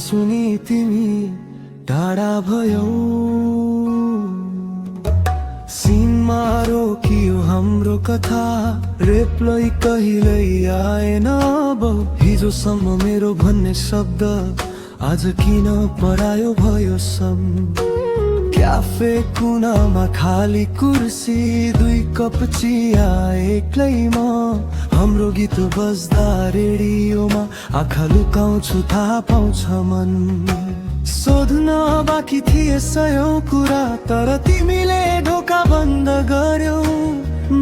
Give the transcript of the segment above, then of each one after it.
नसुनी तिमी टाढा भयौ। सीनमा रोकियो हाम्रो कथा, रेप्लै कहिल्यै आएन अब। हिजोसम्म मेरो भन्ने शब्द आज किन परायो भयो सब। क्याफे कुनामा खाली कुर्सी, 2 कप चिया एक्लैमा। हाम्रो गीत बज्दा रेडियोमा आँखा लुकाउँछु थाहा पाउँछ मन। सोध्न बाँकी थिए 100 कुरा, तर तिमीले ढोका बन्द गर्यौ।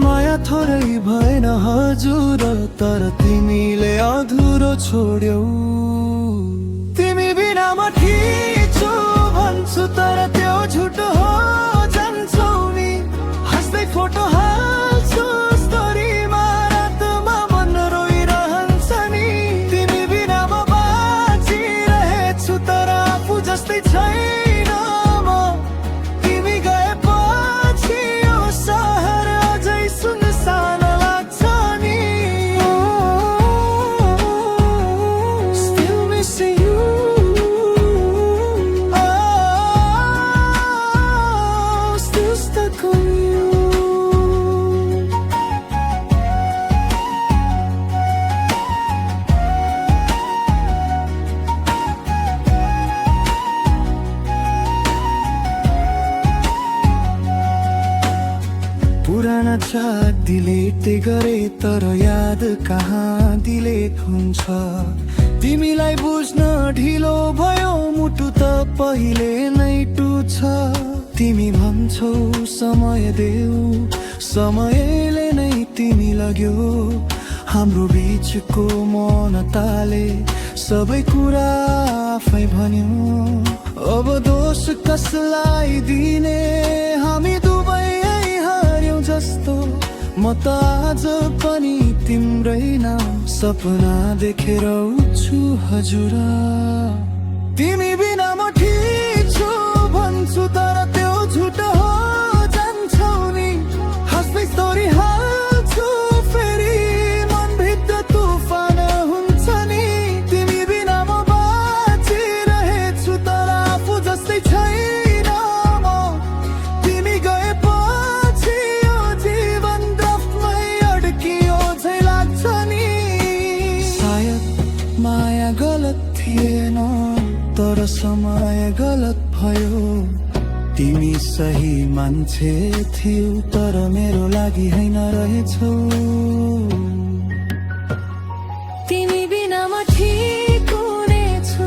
माया थोरै भएन हजुर, तर तिमीले अधुरो छोड्यौ। तिमी बिना म ठिक छु भन्छु, तर त्यो झुटो हो जान्छौ नि। हाँस्दै फोटो हाल्छु स्टोरीमा, रातमा मन रोइरहन्छ नि। तिमी बिना म बाँचिरहेछु, तर आफू जस्तै छैन म। तिमी गएपछि यो सहर अझै सुनसान लाग्छ नि। Still missing you. Still stuck on you. पुराना चाट डिलिट गरे, तर याद कहाँ डिलिट हुन्छ। तिमीलाई बुझ्न ढिलो भयो, मुटु त पहिले नै टुट्छ। तिमी भन्छौ समय देऊ, समयले नै तिमी लग्यो। हाम्रो बीचको मौनताले सबै कुरा आफै भन्यो। अब दोष कसलाई दिने, हामी दुवै हार्यौं जस्तो। म त आज पनि तिम्रै नाम सपना देखेर उठ्छु हजुर। तिमी बिना म ठिक छु भन्छु, तर त्यो झुटो हो जान्छौ नि। हाँस्दै स्टोरी हाल्छु फेरि, मनभित्र तुफान हुन्छ नि। तिमी बिना म बाँचिरहेछु, तर आफू जस्तै छैन म। तिमी गएपछि यो जीवन द्रफमै अड्कियो झै लाग्छ नि। सायद माया गलत थिएन, तर समय गलत भयो। तिमी सही मान्छे थियौ, तर मेरो लागि हैन रहेछौ। तिमी बिना म ठिक हुनेछु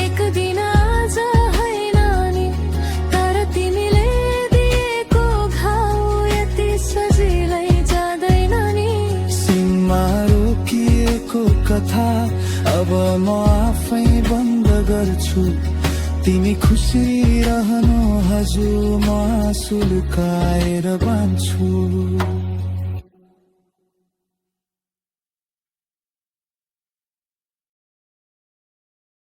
एक दिन आज हैन नि। तर तिमीले दिएको घाउ यति सजिलै जाँदैन नि। सीनमा रोकिएको कथा अब म आफै बन्द गर्छु। तिमी खुसी रहनु हजुर, म आँसु लुकाएर बाँच्छु।